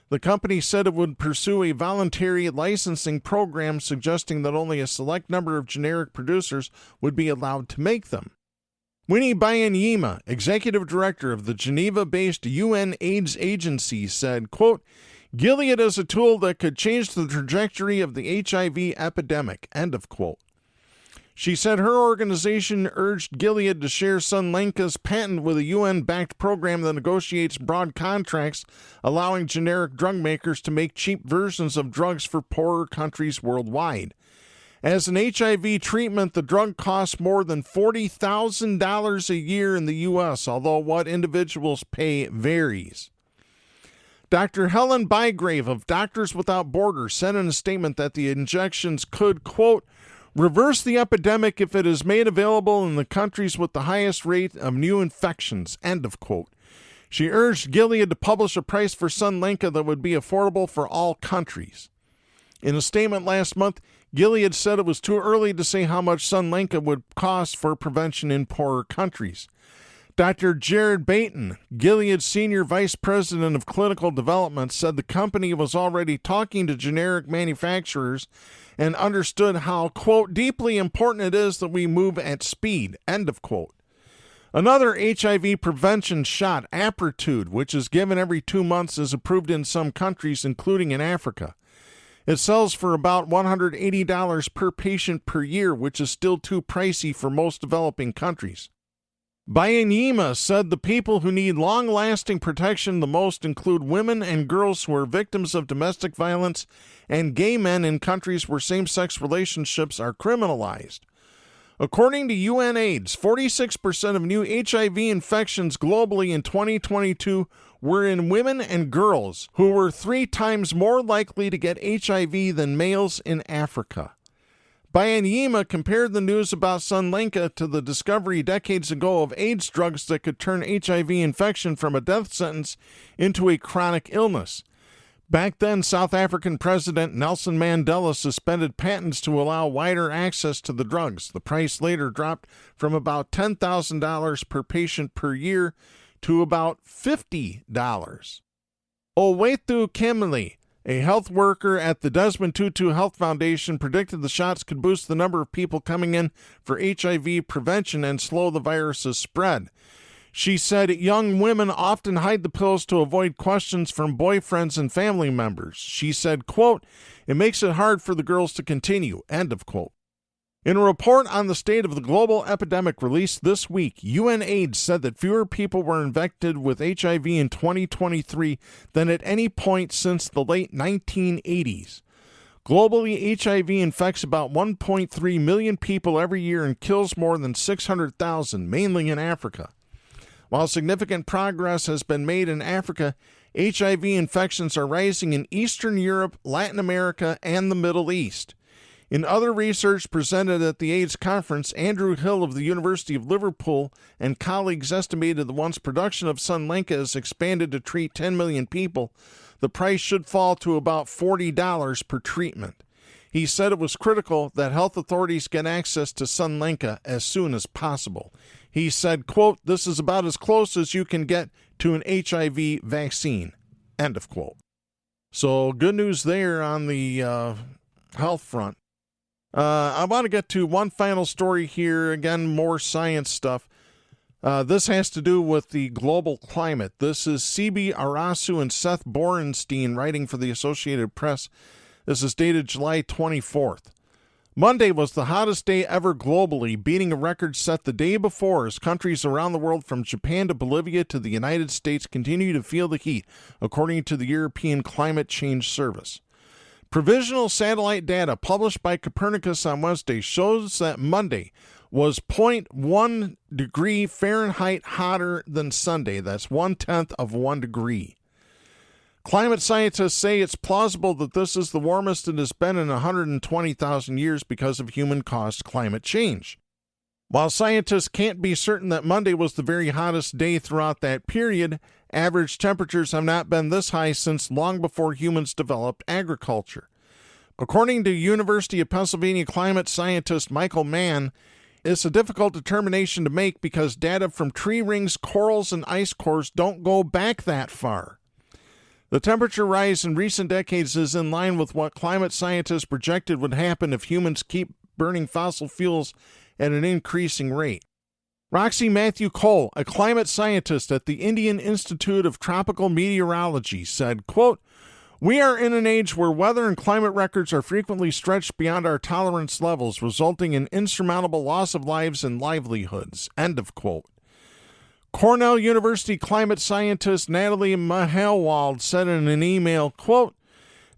The company said it would pursue a voluntary licensing program, suggesting that only a select number of generic producers would be allowed to make them. Winnie Byanyima, executive director of the Geneva-based UN AIDS agency, said, quote, "Gilead is a tool that could change the trajectory of the HIV epidemic," end of quote. She said her organization urged Gilead to share Sunlenca's patent with a UN-backed program that negotiates broad contracts, allowing generic drug makers to make cheap versions of drugs for poorer countries worldwide. As an HIV treatment, the drug costs more than $40,000 a year in the U.S., although what individuals pay varies. Dr. Helen Bygrave of Doctors Without Borders said in a statement that the injections could, quote, "reverse the epidemic if it is made available in the countries with the highest rate of new infections," end of quote. She urged Gilead to publish a price for Sunlenca that would be affordable for all countries. In a statement last month, Gilead said it was too early to say how much Sunlenca would cost for prevention in poorer countries. Dr. Jared Baton, Gilead's senior vice president of clinical development, said the company was already talking to generic manufacturers and understood how, quote, "deeply important it is that we move at speed," end of quote. Another HIV prevention shot, Apretude, which is given every 2 months, is approved in some countries, including in Africa. It sells for about $180 per patient per year, which is still too pricey for most developing countries. Byanyima said the people who need long-lasting protection the most include women and girls who are victims of domestic violence and gay men in countries where same-sex relationships are criminalized. According to UNAIDS, 46% of new HIV infections globally in 2022 were in women and girls, who were 3 times more likely to get HIV than males in Africa. Byanyima compared the news about Sunlenca to the discovery decades ago of AIDS drugs that could turn HIV infection from a death sentence into a chronic illness. Back then, South African President Nelson Mandela suspended patents to allow wider access to the drugs. The price later dropped from about $10,000 per patient per year to about $50. Owethu Kimley, a health worker at the Desmond Tutu Health Foundation, predicted the shots could boost the number of people coming in for HIV prevention and slow the virus's spread. She said young women often hide the pills to avoid questions from boyfriends and family members. She said, quote, "It makes it hard for the girls to continue," end of quote. In a report on the state of the global epidemic released this week, UNAIDS said that fewer people were infected with HIV in 2023 than at any point since the late 1980s. Globally, HIV infects about 1.3 million people every year and kills more than 600,000, mainly in Africa. While significant progress has been made in Africa, HIV infections are rising in Eastern Europe, Latin America, and the Middle East. In other research presented at the AIDS conference, Andrew Hill of the University of Liverpool and colleagues estimated that once production of Sunlenca is expanded to treat 10 million people, the price should fall to about $40 per treatment. He said it was critical that health authorities get access to Sunlenca as soon as possible. He said, quote, "This is about as close as you can get to an HIV vaccine," end of quote. So good news there on the health front. I want to get to one final story here. Again, more science stuff. This has to do with the global climate. This is C.B. Arasu and Seth Borenstein writing for the Associated Press. This is dated July 24th. Monday was the hottest day ever globally, beating a record set the day before as countries around the world from Japan to Bolivia to the United States continue to feel the heat, according to the European Climate Change Service. Provisional satellite data published by Copernicus on Wednesday shows that Monday was 0.1 degree Fahrenheit hotter than Sunday. That's 1/10 of 1 degree. Climate scientists say it's plausible that this is the warmest it has been in 120,000 years because of human-caused climate change. While scientists can't be certain that Monday was the very hottest day throughout that period, average temperatures have not been this high since long before humans developed agriculture. According to University of Pennsylvania climate scientist Michael Mann, it's a difficult determination to make because data from tree rings, corals, and ice cores don't go back that far. The temperature rise in recent decades is in line with what climate scientists projected would happen if humans keep burning fossil fuels at an increasing rate. Roxy Matthew Cole, a climate scientist at the Indian Institute of Tropical Meteorology, said, quote, "We are in an age where weather and climate records are frequently stretched beyond our tolerance levels, resulting in insurmountable loss of lives and livelihoods," end of quote. Cornell University climate scientist Natalie Mahelwald said in an email, quote,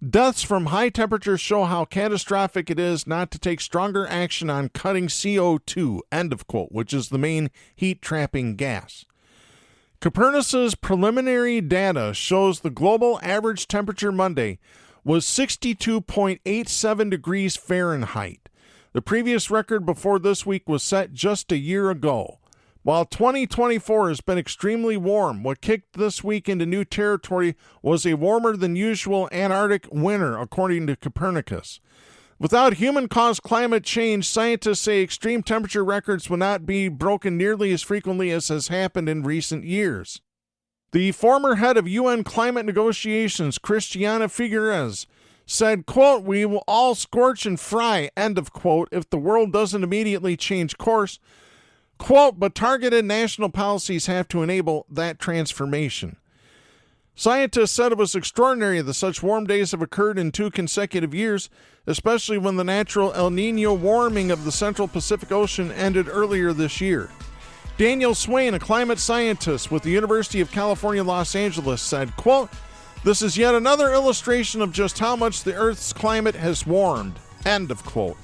"Deaths from high temperatures show how catastrophic it is not to take stronger action on cutting CO2, end of quote, which is the main heat-trapping gas. Copernicus' preliminary data shows the global average temperature Monday was 62.87 degrees Fahrenheit. The previous record before this week was set just a year ago. While 2024 has been extremely warm, what kicked this week into new territory was a warmer than usual Antarctic winter, according to Copernicus. Without human-caused climate change, scientists say extreme temperature records will not be broken nearly as frequently as has happened in recent years. The former head of UN climate negotiations, Christiana Figueres, said, quote, "We will all scorch and fry," end of quote, if the world doesn't immediately change course. Quote, "But targeted national policies have to enable that transformation." Scientists said it was extraordinary that such warm days have occurred in 2 consecutive years, especially when the natural El Nino warming of the central Pacific Ocean ended earlier this year. Daniel Swain, a climate scientist with the University of California, Los Angeles, said, quote, "This is yet another illustration of just how much the Earth's climate has warmed," end of quote.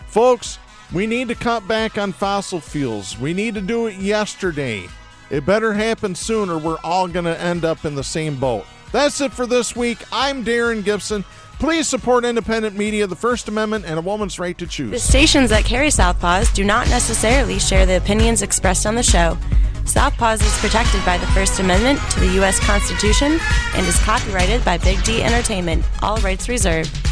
Folks, we need to cut back on fossil fuels. We need to do it yesterday. It better happen soon or we're all going to end up in the same boat. That's it for this week. I'm Darren Gibson. Please support independent media, the First Amendment, and a woman's right to choose.
The stations that carry Southpaws do not necessarily share the opinions expressed on the show. Southpaws is protected by the First Amendment to the U.S. Constitution and is copyrighted by Big D Entertainment. All rights reserved.